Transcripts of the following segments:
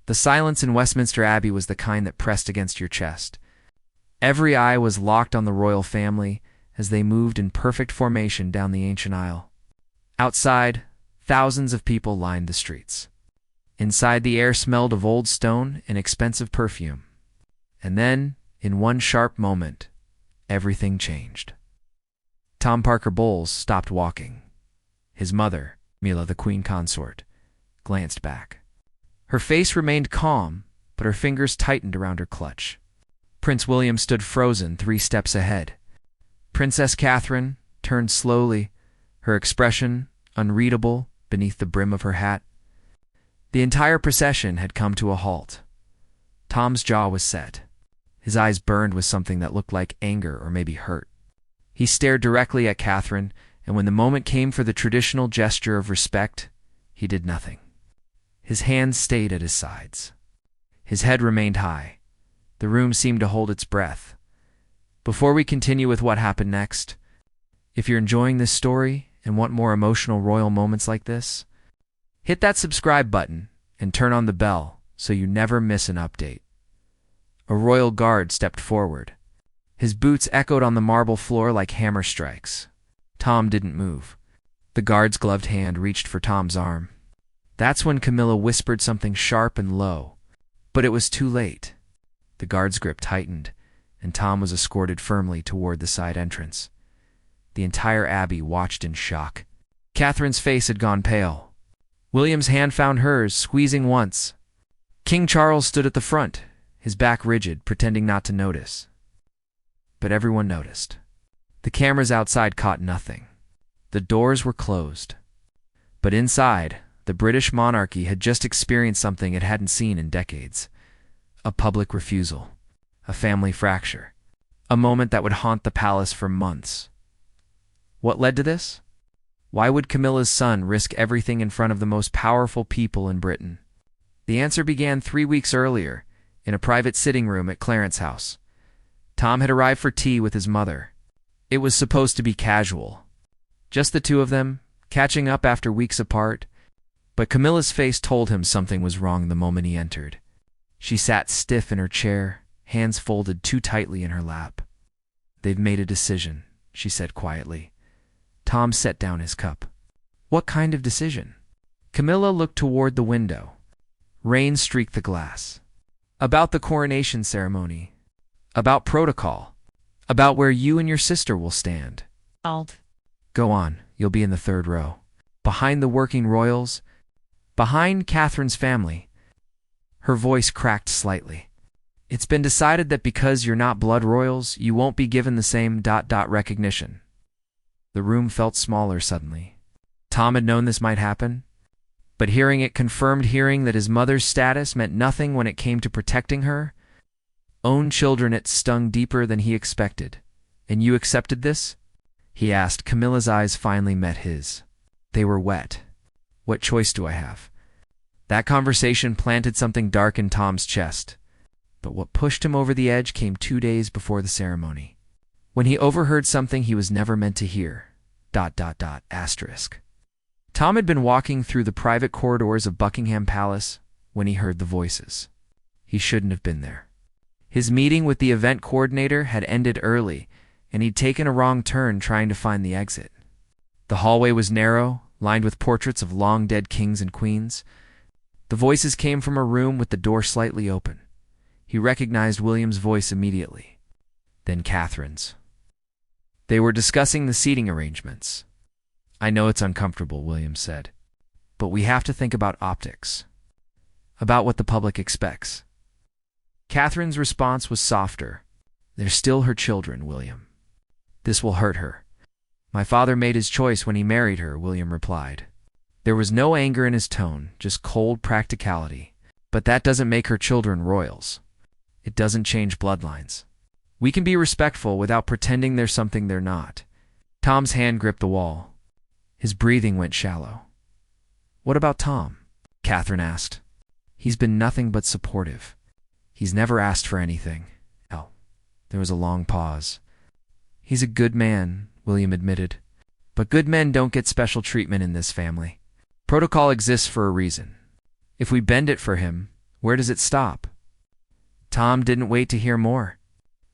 The silence in Westminster Abbey was the kind that pressed against your chest. Every eye was locked on the royal family as they moved in perfect formation down the ancient aisle. Outside, thousands of people lined the streets. Inside, the air smelled of old stone and expensive perfume. And then, in one sharp moment, everything changed. Tom Parker Bowles stopped walking. His mother, Camilla, the queen consort, glanced back. Her face remained calm, but her fingers tightened around her clutch. Prince William stood frozen 3 steps ahead. Princess Catherine turned slowly, her expression unreadable beneath the brim of her hat. The entire procession had come to a halt. Tom's jaw was set. His eyes burned with something that looked like anger or maybe hurt. He stared directly at Catherine, and when the moment came for the traditional gesture of respect, he did nothing. His hands stayed at his sides. His head remained high. The room seemed to hold its breath. Before we continue with what happened next, if you're enjoying this story and want more emotional royal moments like this, hit that subscribe button and turn on the bell so you never miss an update. A royal guard stepped forward. His boots echoed on the marble floor like hammer strikes. Tom didn't move. The guard's gloved hand reached for Tom's arm. That's when Camilla whispered something sharp and low, but it was too late. The guard's grip tightened, and Tom was escorted firmly toward the side entrance. The entire abbey watched in shock. Catherine's face had gone pale. William's hand found hers, squeezing once. King Charles stood at the front, his back rigid, pretending not to notice. But everyone noticed. The cameras outside caught nothing. The doors were closed. But inside, the British monarchy had just experienced something it hadn't seen in decades. A public refusal. A family fracture. A moment that would haunt the palace for months. What led to this? Why would Camilla's son risk everything in front of the most powerful people in Britain? The answer began 3 weeks earlier, in a private sitting room at Clarence's house. Tom had arrived for tea with his mother. It was supposed to be casual. Just the two of them, catching up after weeks apart. But Camilla's face told him something was wrong the moment he entered. She sat stiff in her chair, hands folded too tightly in her lap. "They've made a decision," she said quietly. Tom set down his cup. "What kind of decision?" Camilla looked toward the window. Rain streaked the glass. "About the coronation ceremony. About protocol. About where you and your sister will stand." "Go on, you'll be in the 3rd row. Behind the working royals. Behind Catherine's family." Her voice cracked slightly. "It's been decided that because you're not blood royals, you won't be given the same ... recognition." The room felt smaller suddenly. Tom had known this might happen, but hearing it confirmed hearing that his mother's status meant nothing when it came to protecting her own children. It stung deeper than he expected. "And you accepted this?" he asked. Camilla's eyes finally met his. They were wet. "What choice do I have?" That conversation planted something dark in Tom's chest. But what pushed him over the edge came 2 days before the ceremony, when he overheard something he was never meant to hear. ... Tom had been walking through the private corridors of Buckingham Palace when he heard the voices. He shouldn't have been there. His meeting with the event coordinator had ended early, and he'd taken a wrong turn trying to find the exit. The hallway was narrow, lined with portraits of long-dead kings and queens. The voices came from a room with the door slightly open. He recognized William's voice immediately. Then Catherine's. They were discussing the seating arrangements. "I know it's uncomfortable," William said, "but we have to think about optics. About what the public expects." Catherine's response was softer. "They're still her children, William. This will hurt her." "My father made his choice when he married her," William replied. There was no anger in his tone, just cold practicality. "But that doesn't make her children royals. It doesn't change bloodlines. We can be respectful without pretending they're something they're not." Tom's hand gripped the wall. His breathing went shallow. "What about Tom?" Catherine asked. "He's been nothing but supportive. He's never asked for anything." Oh, there was a long pause. "He's a good man," William admitted. "But good men don't get special treatment in this family. Protocol exists for a reason. If we bend it for him, Where does it stop?" Tom didn't wait to hear more.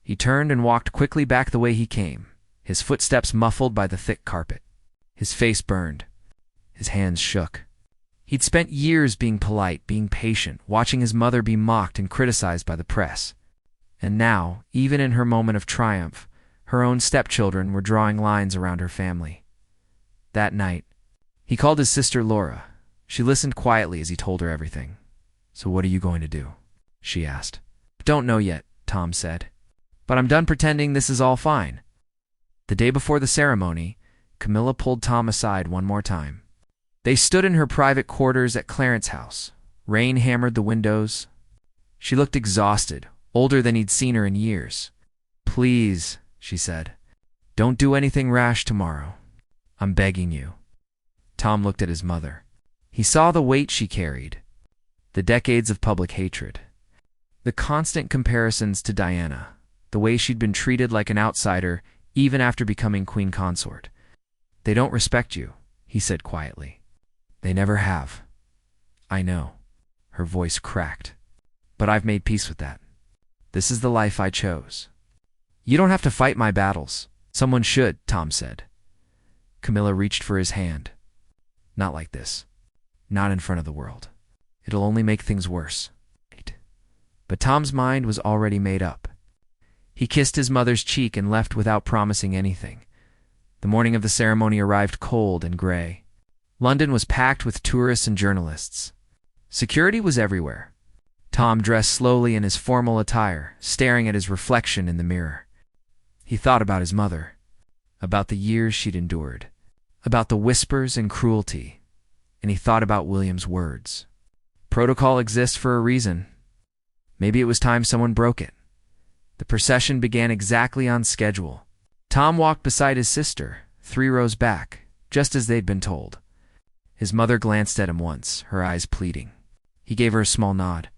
He turned and walked quickly back the way he came, his footsteps muffled by the thick carpet. His face burned. His hands shook. He'd spent years being polite, being patient, watching his mother be mocked and criticized by the press. And now, even in her moment of triumph, her own stepchildren were drawing lines around her family. That night, he called his sister Laura. She listened quietly as he told her everything. "So what are you going to do?" she asked. "Don't know yet," Tom said. "But I'm done pretending this is all fine." The day before the ceremony, Camilla pulled Tom aside one more time. They stood in her private quarters at Clarence's house. Rain hammered the windows. She looked exhausted, older than he'd seen her in years. "Please," she said, "don't do anything rash tomorrow. I'm begging you." Tom looked at his mother. He saw the weight she carried, the decades of public hatred, the constant comparisons to Diana, the way she'd been treated like an outsider even after becoming queen consort. "They don't respect you," he said quietly. "They never have." "I know." Her voice cracked. "But I've made peace with that. This is the life I chose." "You don't have to fight my battles. Someone should," Tom said. Camilla reached for his hand. "Not like this. Not in front of the world. It'll only make things worse." But Tom's mind was already made up. He kissed his mother's cheek and left without promising anything. The morning of the ceremony arrived cold and gray. London was packed with tourists and journalists. Security was everywhere. Tom dressed slowly in his formal attire, staring at his reflection in the mirror. He thought about his mother, about the years she'd endured, about the whispers and cruelty, and he thought about William's words. Protocol exists for a reason. Maybe it was time someone broke it. The procession began exactly on schedule. Tom walked beside his sister, 3 rows back, just as they'd been told. His mother glanced at him once, her eyes pleading. He gave her a small nod.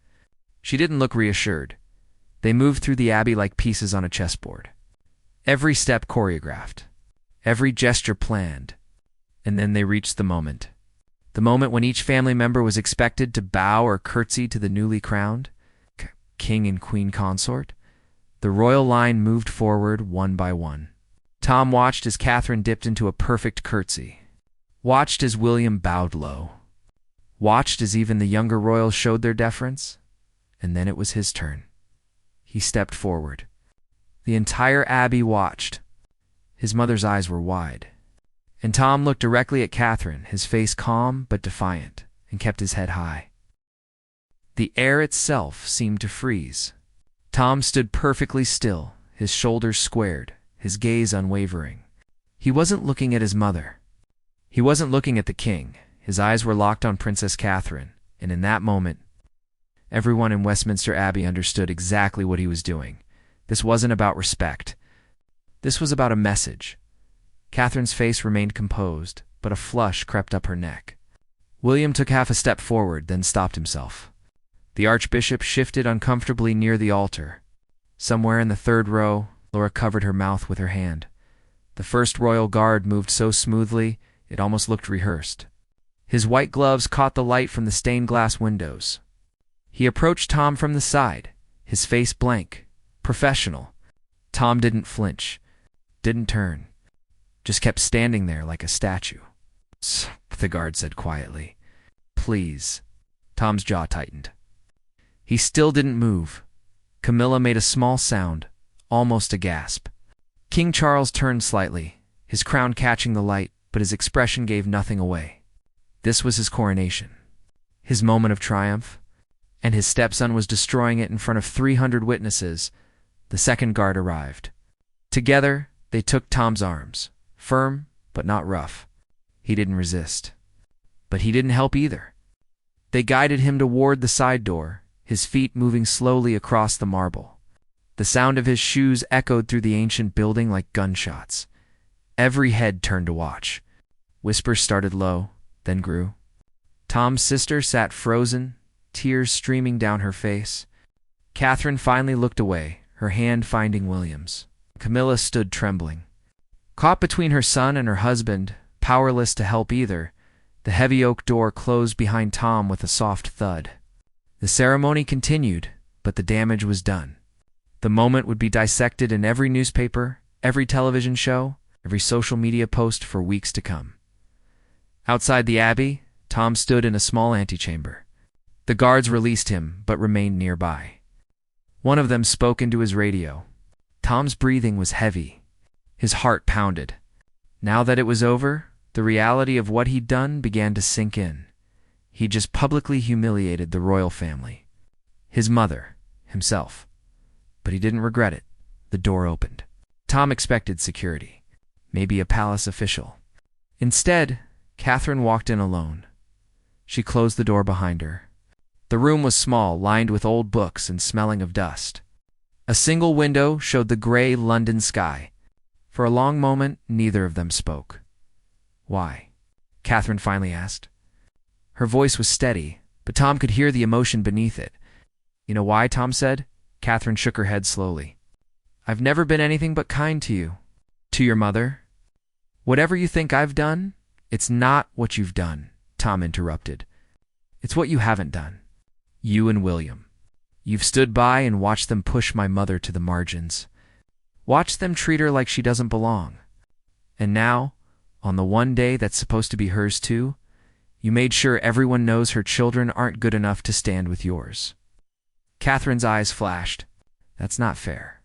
She didn't look reassured. They moved through the abbey like pieces on a chessboard. Every step choreographed, every gesture planned. And then they reached the moment. The moment when each family member was expected to bow or curtsy to the newly crowned king and queen consort. The royal line moved forward one by one. Tom watched as Catherine dipped into a perfect curtsy. Watched as William bowed low. Watched as even the younger royals showed their deference. And then it was his turn. He stepped forward. The entire abbey watched. His mother's eyes were wide. And Tom looked directly at Catherine, his face calm but defiant, and kept his head high. The air itself seemed to freeze. Tom stood perfectly still, his shoulders squared, his gaze unwavering. He wasn't looking at his mother. He wasn't looking at the king. His eyes were locked on Princess Catherine, and in that moment, everyone in Westminster Abbey understood exactly what he was doing. This wasn't about respect. This was about a message. Catherine's face remained composed, but a flush crept up her neck. William took half a step forward, then stopped himself. The archbishop shifted uncomfortably near the altar. Somewhere in the 3rd row, Laura covered her mouth with her hand. The first royal guard moved so smoothly, it almost looked rehearsed. His white gloves caught the light from the stained glass windows. He approached Tom from the side, his face blank, professional. Tom didn't flinch, didn't turn, just kept standing there like a statue. The guard said quietly. "Please." Tom's jaw tightened. He still didn't move. Camilla made a small sound, almost a gasp. King Charles turned slightly, his crown catching the light, but his expression gave nothing away. This was his coronation, his moment of triumph, and his stepson was destroying it in front of 300 witnesses. The second guard arrived. Together, they took Tom's arms, firm but not rough. He didn't resist. But he didn't help either. They guided him toward the side door, his feet moving slowly across the marble. The sound of his shoes echoed through the ancient building like gunshots. Every head turned to watch. Whispers started low, then grew. Tom's sister sat frozen, tears streaming down her face. Catherine finally looked away, her hand finding William's. Camilla stood trembling. Caught between her son and her husband, powerless to help either, the heavy oak door closed behind Tom with a soft thud. The ceremony continued, but the damage was done. The moment would be dissected in every newspaper, every television show, every social media post for weeks to come. Outside the abbey, Tom stood in a small antechamber. The guards released him, but remained nearby. One of them spoke into his radio. Tom's breathing was heavy. His heart pounded. Now that it was over, the reality of what he'd done began to sink in. He just publicly humiliated the royal family. His mother, himself. But he didn't regret it. The door opened. Tom expected security. Maybe a palace official. Instead, Catherine walked in alone. She closed the door behind her. The room was small, lined with old books and smelling of dust. A single window showed the gray London sky. For a long moment, neither of them spoke. "Why?" Catherine finally asked. Her voice was steady, but Tom could hear the emotion beneath it. "You know why?" Tom said. Catherine shook her head slowly. "I've never been anything but kind to you. To your mother. Whatever you think I've done, it's not what you've done," Tom interrupted. "It's what you haven't done. You and William. You've stood by and watched them push my mother to the margins. Watched them treat her like she doesn't belong. And now, on the one day that's supposed to be hers too, you made sure everyone knows her children aren't good enough to stand with yours." Catherine's eyes flashed. "That's not fair.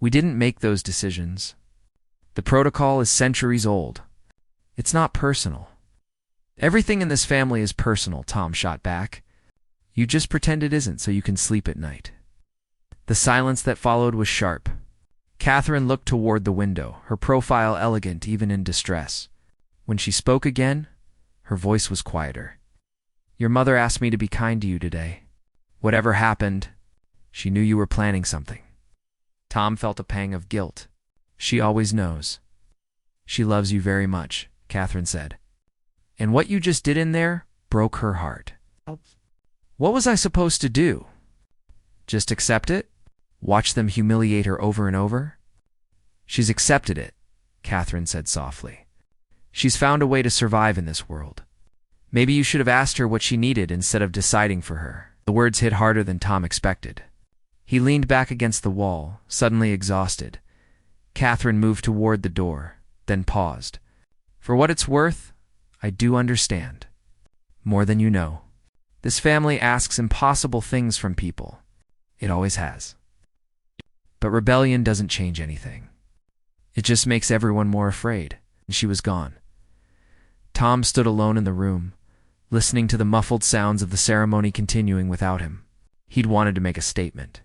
We didn't make those decisions. The protocol is centuries old. It's not personal." "Everything in this family is personal," Tom shot back. "You just pretend it isn't so you can sleep at night." The silence that followed was sharp. Catherine looked toward the window, her profile elegant even in distress. When she spoke again, her voice was quieter. "Your mother asked me to be kind to you today. Whatever happened, she knew you were planning something." Tom felt a pang of guilt. "She always knows. She loves you very much," Catherine said. "And what you just did in there broke her heart." "What was I supposed to do? Just accept it? Watch them humiliate her over and over?" "She's accepted it," Catherine said softly. "She's found a way to survive in this world. Maybe you should have asked her what she needed instead of deciding for her." The words hit harder than Tom expected. He leaned back against the wall, suddenly exhausted. Catherine moved toward the door, then paused. "For what it's worth, I do understand. More than you know. This family asks impossible things from people. It always has. But rebellion doesn't change anything. It just makes everyone more afraid." And she was gone. Tom stood alone in the room, listening to the muffled sounds of the ceremony continuing without him. He'd wanted to make a statement.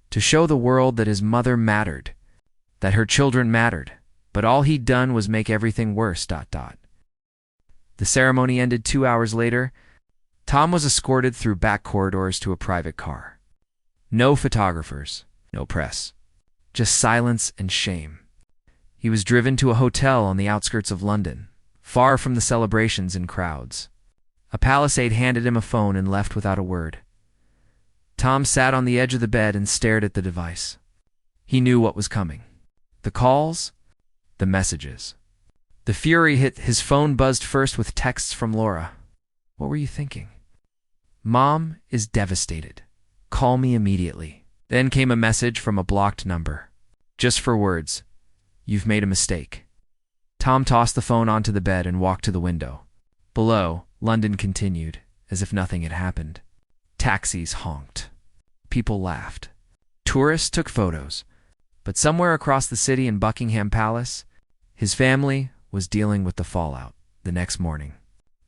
To show the world that his mother mattered, that her children mattered, but all he'd done was make everything worse. The ceremony ended 2 hours later. Tom was escorted through back corridors to a private car. No photographers, no press, just silence and shame. He was driven to a hotel on the outskirts of London, far from the celebrations and crowds. A palace aide handed him a phone and left without a word. Tom sat on the edge of the bed and stared at the device. He knew what was coming. The calls, the messages. The fury hit. His phone buzzed first with texts from Laura. "What were you thinking?" "Mom is devastated. Call me immediately." Then came a message from a blocked number. Just for words. "You've made a mistake." Tom tossed the phone onto the bed and walked to the window. Below, London continued, as if nothing had happened. Taxis honked. People laughed. Tourists took photos. But somewhere across the city in Buckingham Palace, his family was dealing with the fallout the next morning.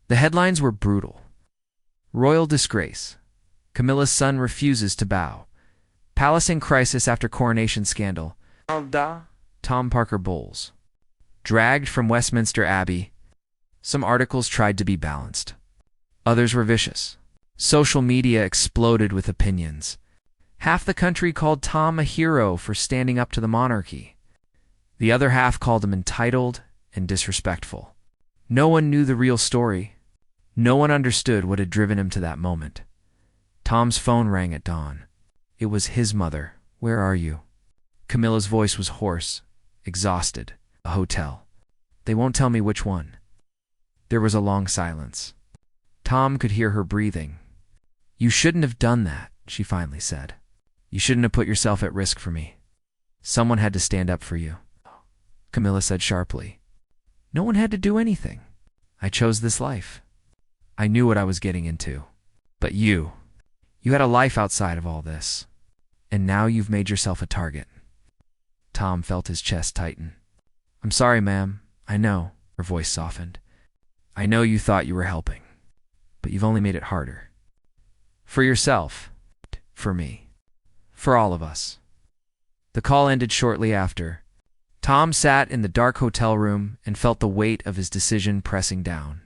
The headlines were brutal. Royal disgrace. Camilla's son refuses to bow. Palace in crisis after coronation scandal. Tom Parker Bowles. Dragged from Westminster Abbey. Some articles tried to be balanced. Others were vicious. Social media exploded with opinions. Half the country called Tom a hero for standing up to the monarchy. The other half called him entitled and disrespectful. No one knew the real story. No one understood what had driven him to that moment. Tom's phone rang at dawn. It was his mother. "Where are you?" Camilla's voice was hoarse, exhausted. "A hotel." "They won't tell me which one." There was a long silence. Tom could hear her breathing. You shouldn't have done that, she finally said. You shouldn't have put yourself at risk for me. Someone had to stand up for you, Camilla said sharply. No one had to do anything. I chose this life. I knew what I was getting into. But you had a life outside of all this. And now you've made yourself a target. Tom felt his chest tighten. I'm sorry, ma'am. I know. Her voice softened. I know you thought you were helping, but you've only made it harder. For yourself, for me, for all of us. The call ended shortly after. Tom sat in the dark hotel room and felt the weight of his decision pressing down.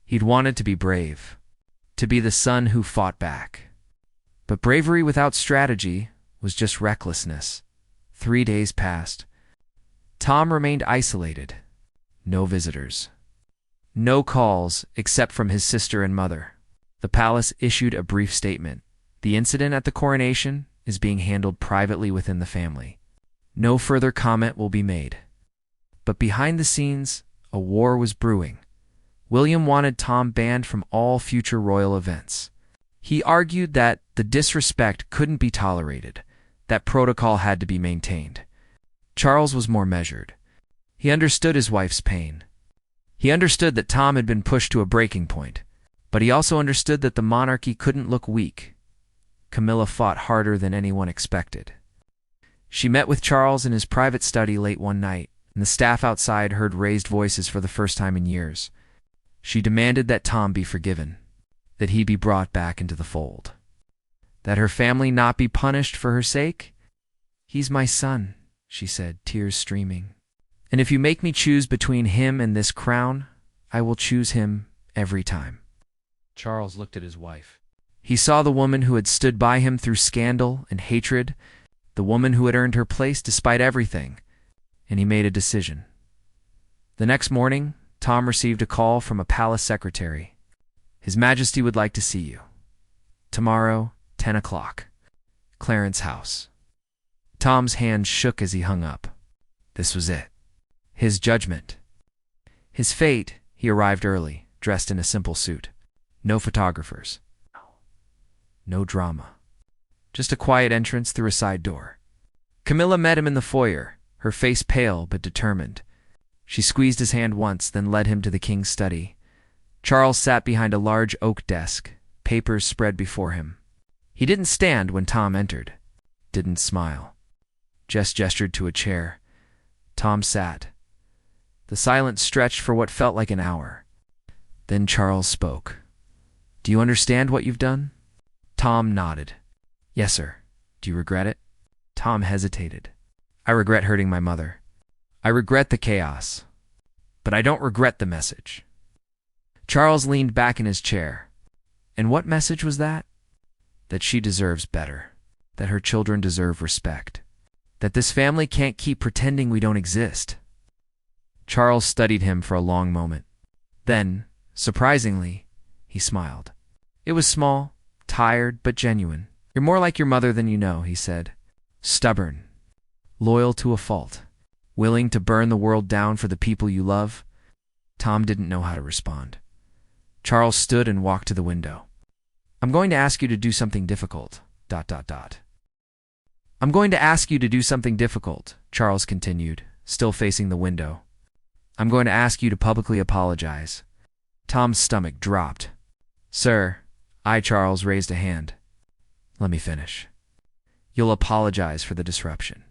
He'd wanted to be brave, to be the son who fought back. But bravery without strategy was just recklessness. 3 days passed. Tom remained isolated. No visitors. No calls except from his sister and mother. The palace issued a brief statement. The incident at the coronation is being handled privately within the family. No further comment will be made. But behind the scenes, a war was brewing. William wanted Tom banned from all future royal events. He argued that the disrespect couldn't be tolerated, that protocol had to be maintained. Charles was more measured. He understood his wife's pain. He understood that Tom had been pushed to a breaking point, but he also understood that the monarchy couldn't look weak. Camilla fought harder than anyone expected. She met with Charles in his private study late one night, and the staff outside heard raised voices for the first time in years. She demanded that Tom be forgiven, that he be brought back into the fold, that her family not be punished for her sake. He's my son, she said, tears streaming. And if you make me choose between him and this crown, I will choose him every time. Charles looked at his wife. He saw the woman who had stood by him through scandal and hatred, the woman who had earned her place despite everything, and he made a decision. The next morning, Tom received a call from a palace secretary. His Majesty would like to see you. Tomorrow, 10 o'clock. Clarence house. Tom's hand shook as he hung up. This was it. His judgment. His fate. He arrived early, dressed in a simple suit. No photographers. No drama. Just a quiet entrance through a side door. Camilla met him in the foyer, her face pale but determined. She squeezed his hand once, then led him to the king's study. Charles sat behind a large oak desk, papers spread before him. He didn't stand when Tom entered, didn't smile. Just gestured to a chair. Tom sat. The silence stretched for what felt like an hour. Then Charles spoke. Do you understand what you've done? Tom nodded. Yes, sir. Do you regret it? Tom hesitated. I regret hurting my mother. I regret the chaos. But I don't regret the message. Charles leaned back in his chair. And what message was that? That she deserves better. That her children deserve respect. That this family can't keep pretending we don't exist. Charles studied him for a long moment. Then, surprisingly, he smiled. It was small, tired, but genuine. You're more like your mother than you know, he said. Stubborn. Loyal to a fault. Willing to burn the world down for the people you love. Tom didn't know how to respond. Charles stood and walked to the window. I'm going to ask you to do something difficult. ... I'm going to ask you to do something difficult, Charles continued, still facing the window. I'm going to ask you to publicly apologize. Tom's stomach dropped. Sir, Charles raised a hand. Let me finish. You'll apologize for the disruption.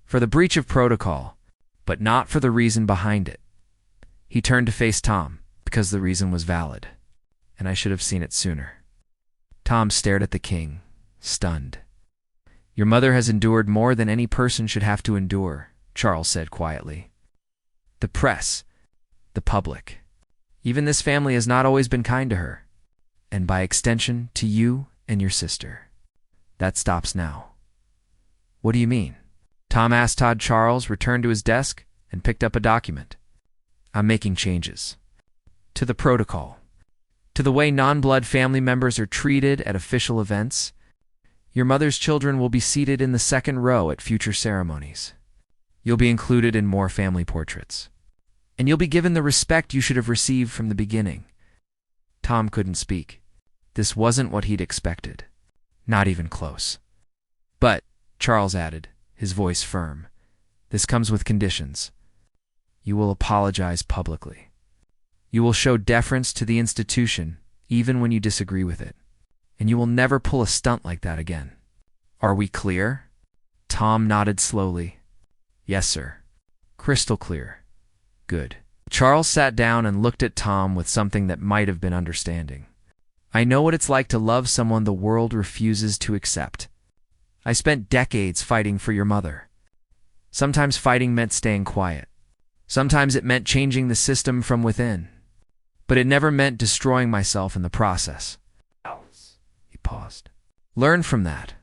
For the breach of protocol, but not for the reason behind it. He turned to face Tom, because the reason was valid, and I should have seen it sooner. Tom stared at the king, stunned. Your mother has endured more than any person should have to endure, Charles said quietly. The press, the public, even this family has not always been kind to her, and by extension to you and your sister. That stops now. What do you mean? Tom asked. Charles returned to his desk and picked up a document. I'm making changes. To the protocol. To the way non-blood family members are treated at official events. Your mother's children will be seated in the second row at future ceremonies. You'll be included in more family portraits. And you'll be given the respect you should have received from the beginning. Tom couldn't speak. This wasn't what he'd expected. Not even close. But, Charles added, his voice firm, this comes with conditions. You will apologize publicly. You will show deference to the institution, even when you disagree with it. And you will never pull a stunt like that again. Are we clear? Tom nodded slowly. Yes, sir. Crystal clear. Good. Charles sat down and looked at Tom with something that might have been understanding. I know what it's like to love someone the world refuses to accept. I spent decades fighting for your mother. Sometimes fighting meant staying quiet. Sometimes it meant changing the system from within. But it never meant destroying myself in the process. He paused. Learn from that.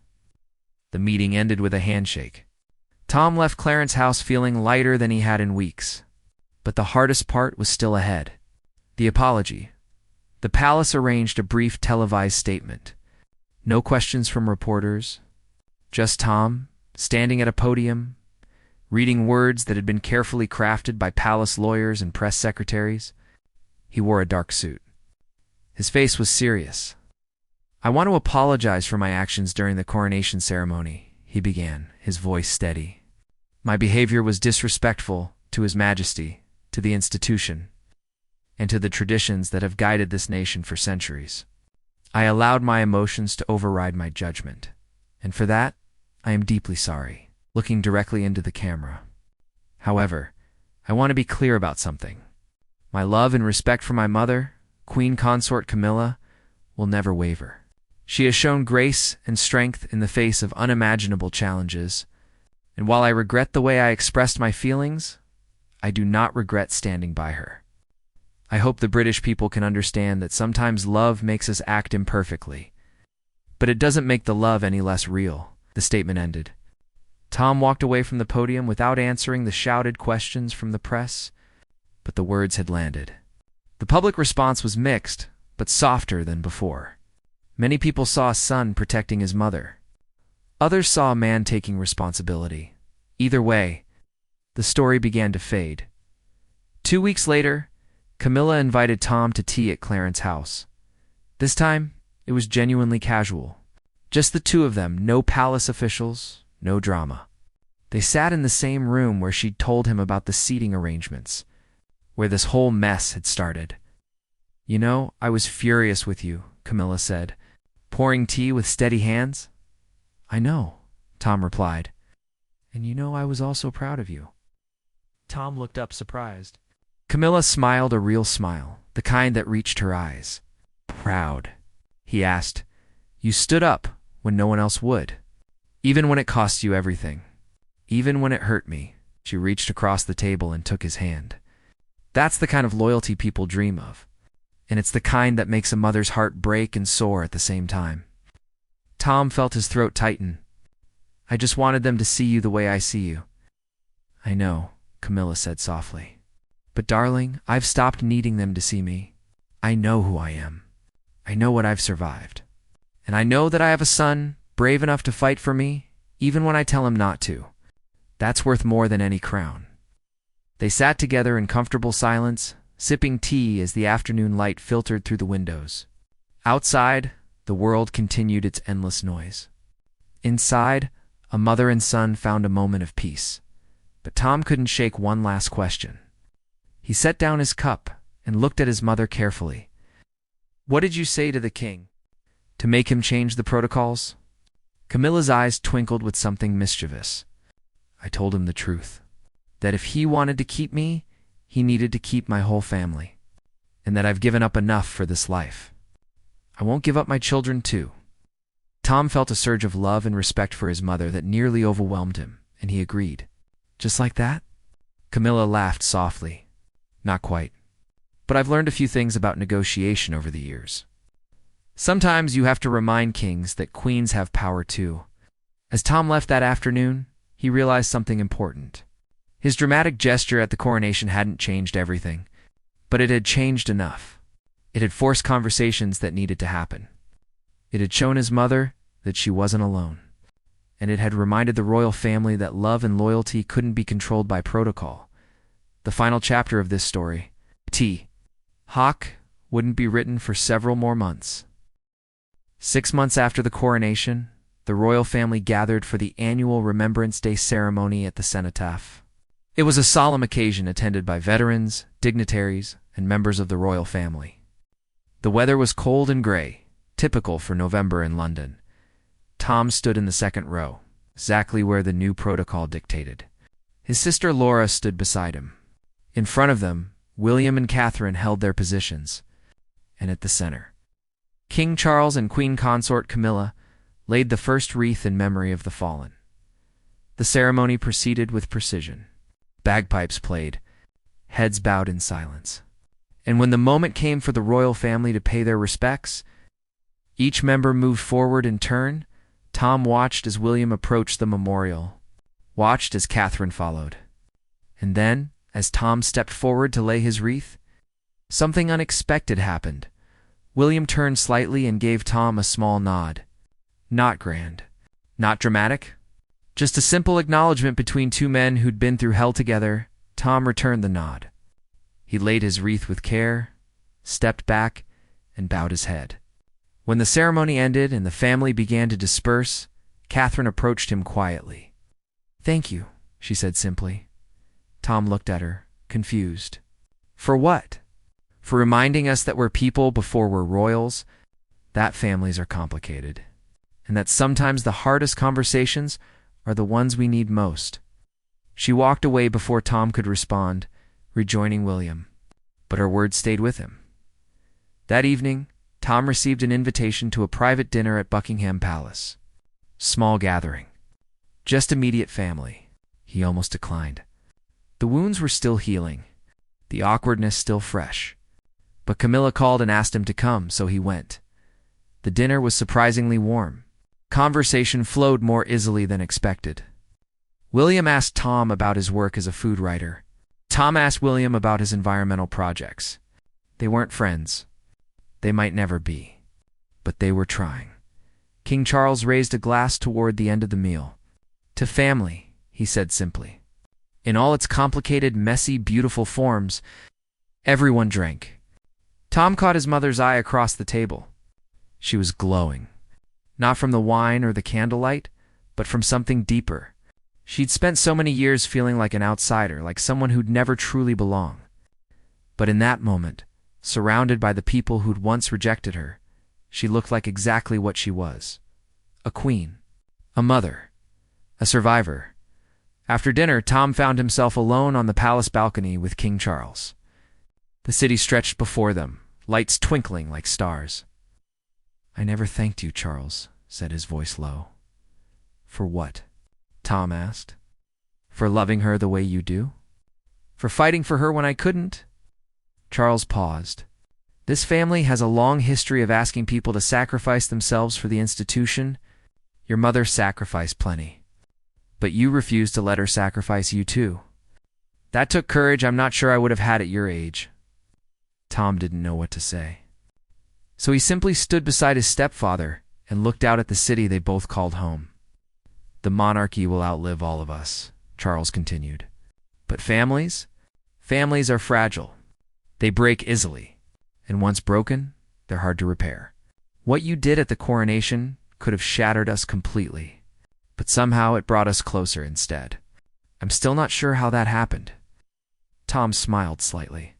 The meeting ended with a handshake. Tom left Clarence's house feeling lighter than he had in weeks. But the hardest part was still ahead. The apology. The palace arranged a brief televised statement. No questions from reporters. Just Tom, standing at a podium, reading words that had been carefully crafted by palace lawyers and press secretaries. He wore a dark suit. His face was serious. I want to apologize for my actions during the coronation ceremony, he began, his voice steady. My behavior was disrespectful to His Majesty, to the institution, and to the traditions that have guided this nation for centuries. I allowed my emotions to override my judgment, and for that, I am deeply sorry, looking directly into the camera. However, I want to be clear about something. My love and respect for my mother, Queen Consort Camilla, will never waver. She has shown grace and strength in the face of unimaginable challenges, and while I regret the way I expressed my feelings, I do not regret standing by her. I hope the British people can understand that sometimes love makes us act imperfectly, but it doesn't make the love any less real, the statement ended. Tom walked away from the podium without answering the shouted questions from the press, but the words had landed. The public response was mixed, but softer than before. Many people saw a son protecting his mother. Others saw a man taking responsibility. Either way, the story began to fade. 2 weeks later, Camilla invited Tom to tea at Clarence's house. This time, it was genuinely casual. Just the two of them, no palace officials, no drama. They sat in the same room where she'd told him about the seating arrangements, where this whole mess had started. You know, I was furious with you, Camilla said, pouring tea with steady hands. I know, Tom replied. And you know I was also proud of you. Tom looked up surprised. Camilla smiled a real smile, the kind that reached her eyes. Proud, he asked. You stood up when no one else would. Even when it cost you everything. Even when it hurt me. She reached across the table and took his hand. That's the kind of loyalty people dream of. And it's the kind that makes a mother's heart break and soar at the same time. Tom felt his throat tighten. I just wanted them to see you the way I see you. I know, Camilla said softly. But darling, I've stopped needing them to see me. I know who I am. I know what I've survived. And I know that I have a son brave enough to fight for me, even when I tell him not to. That's worth more than any crown. They sat together in comfortable silence, sipping tea as the afternoon light filtered through the windows. Outside, the world continued its endless noise. Inside, a mother and son found a moment of peace. But Tom couldn't shake one last question. He set down his cup and looked at his mother carefully. What did you say to the king? To make him change the protocols? Camilla's eyes twinkled with something mischievous. I told him the truth. That if he wanted to keep me, he needed to keep my whole family. And that I've given up enough for this life. I won't give up my children too. Tom felt a surge of love and respect for his mother that nearly overwhelmed him, and he agreed. Just like that? Camilla laughed softly. Not quite. But I've learned a few things about negotiation over the years. Sometimes you have to remind kings that queens have power too. As Tom left that afternoon, he realized something important. His dramatic gesture at the coronation hadn't changed everything, but it had changed enough. It had forced conversations that needed to happen. It had shown his mother that she wasn't alone. And it had reminded the royal family that love and loyalty couldn't be controlled by protocol. The final chapter of this story, T. Hawk, wouldn't be written for several more months. 6 months after the coronation, the royal family gathered for the annual Remembrance Day ceremony at the cenotaph. It was a solemn occasion attended by veterans, dignitaries, and members of the royal family. The weather was cold and gray, typical for November in London. Tom stood in the second row, exactly where the new protocol dictated. His sister Laura stood beside him. In front of them, William and Catherine held their positions, and at the center, King Charles and Queen Consort Camilla laid the first wreath in memory of the fallen. The ceremony proceeded with precision. Bagpipes played, heads bowed in silence. And when the moment came for the royal family to pay their respects, each member moved forward in turn. Tom watched as William approached the memorial, watched as Catherine followed. And then, as Tom stepped forward to lay his wreath, something unexpected happened. William turned slightly and gave Tom a small nod. Not grand, not dramatic, just a simple acknowledgement between two men who'd been through hell together. Tom returned the nod. He laid his wreath with care, stepped back, and bowed his head. When the ceremony ended and the family began to disperse, Catherine approached him quietly. "Thank you," she said simply. Tom looked at her, confused. "For what?" "For reminding us that we're people before we're royals, that families are complicated, and that sometimes the hardest conversations are the ones we need most." She walked away before Tom could respond, rejoining William, but her words stayed with him. That evening, Tom received an invitation to a private dinner at Buckingham Palace. Small gathering. Just immediate family. He almost declined. The wounds were still healing, the awkwardness still fresh. But Camilla called and asked him to come, so he went. The dinner was surprisingly warm. Conversation flowed more easily than expected. William asked Tom about his work as a food writer. Tom asked William about his environmental projects. They weren't friends. They might never be. But they were trying. King Charles raised a glass toward the end of the meal. "To family," he said simply. In all its complicated, messy, beautiful forms, everyone drank. Tom caught his mother's eye across the table. She was glowing. Not from the wine or the candlelight, but from something deeper. She'd spent so many years feeling like an outsider, like someone who'd never truly belong. But in that moment, surrounded by the people who'd once rejected her, she looked like exactly what she was. A queen. A mother. A survivor. After dinner, Tom found himself alone on the palace balcony with King Charles. The city stretched before them, lights twinkling like stars. "I never thanked you, Charles," said his voice low. "For what?" Tom asked. "For loving her the way you do? For fighting for her when I couldn't?" Charles paused. "This family has a long history of asking people to sacrifice themselves for the institution. Your mother sacrificed plenty. But you refused to let her sacrifice you too. That took courage I'm not sure I would have had at your age." Tom didn't know what to say. So he simply stood beside his stepfather and looked out at the city they both called home. "The monarchy will outlive all of us," Charles continued. "But families? Families are fragile. They break easily, and once broken, they're hard to repair. What you did at the coronation could have shattered us completely, but somehow it brought us closer instead. I'm still not sure how that happened." Tom smiled slightly.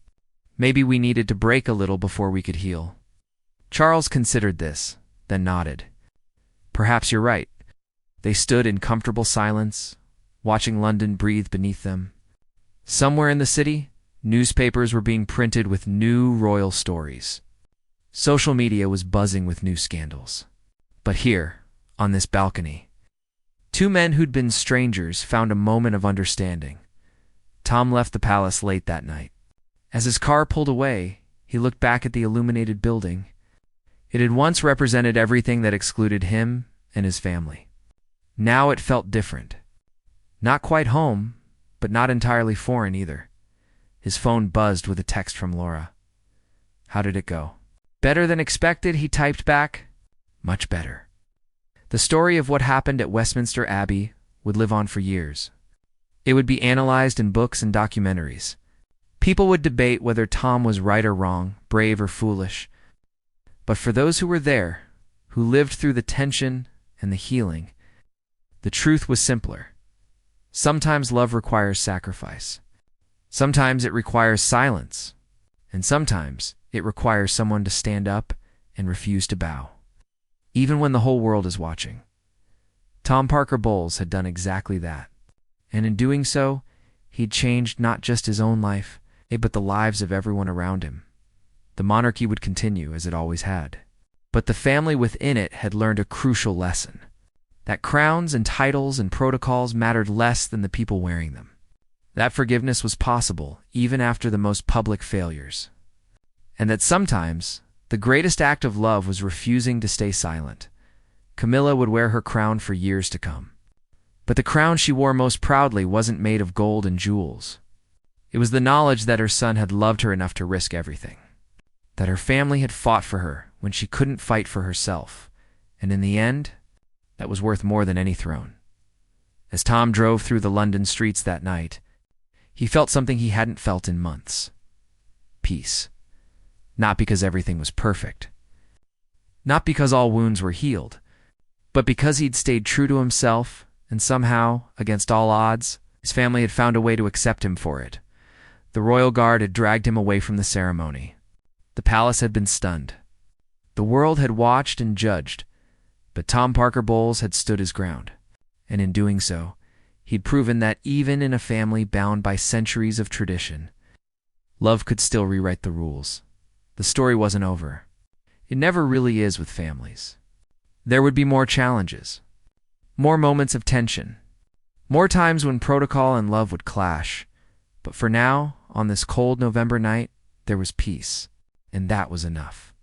"Maybe we needed to break a little before we could heal." Charles considered this, then nodded. "Perhaps you're right." They stood in comfortable silence, watching London breathe beneath them. Somewhere in the city, newspapers were being printed with new royal stories. Social media was buzzing with new scandals. But here, on this balcony, two men who'd been strangers found a moment of understanding. Tom left the palace late that night. As his car pulled away, he looked back at the illuminated building. It had once represented everything that excluded him and his family. Now it felt different. Not quite home, but not entirely foreign either. His phone buzzed with a text from Laura. "How did it go?" "Better than expected," he typed back. "Much better." The story of what happened at Westminster Abbey would live on for years. It would be analyzed in books and documentaries. People would debate whether Tom was right or wrong, brave or foolish. But for those who were there, who lived through the tension and the healing. The truth was simpler. Sometimes love requires sacrifice. Sometimes it requires silence. And sometimes it requires someone to stand up and refuse to bow, even when the whole world is watching. Tom Parker Bowles had done exactly that. And in doing so, he'd changed not just his own life, but the lives of everyone around him. The monarchy would continue as it always had. But the family within it had learned a crucial lesson: that crowns and titles and protocols mattered less than the people wearing them. That forgiveness was possible even after the most public failures. And that sometimes the greatest act of love was refusing to stay silent. Camilla would wear her crown for years to come. But the crown she wore most proudly wasn't made of gold and jewels. It was the knowledge that her son had loved her enough to risk everything. That her family had fought for her when she couldn't fight for herself. And in the end, that was worth more than any throne. As Tom drove through the London streets that night, he felt something he hadn't felt in months. Peace. Not because everything was perfect. Not because all wounds were healed. But because he'd stayed true to himself, and somehow, against all odds, his family had found a way to accept him for it. The royal guard had dragged him away from the ceremony. The palace had been stunned. The world had watched and judged, but Tom Parker Bowles had stood his ground. And in doing so, he'd proven that even in a family bound by centuries of tradition, love could still rewrite the rules. The story wasn't over. It never really is with families. There would be more challenges, more moments of tension, more times when protocol and love would clash. But for now, on this cold November night, there was peace, and that was enough.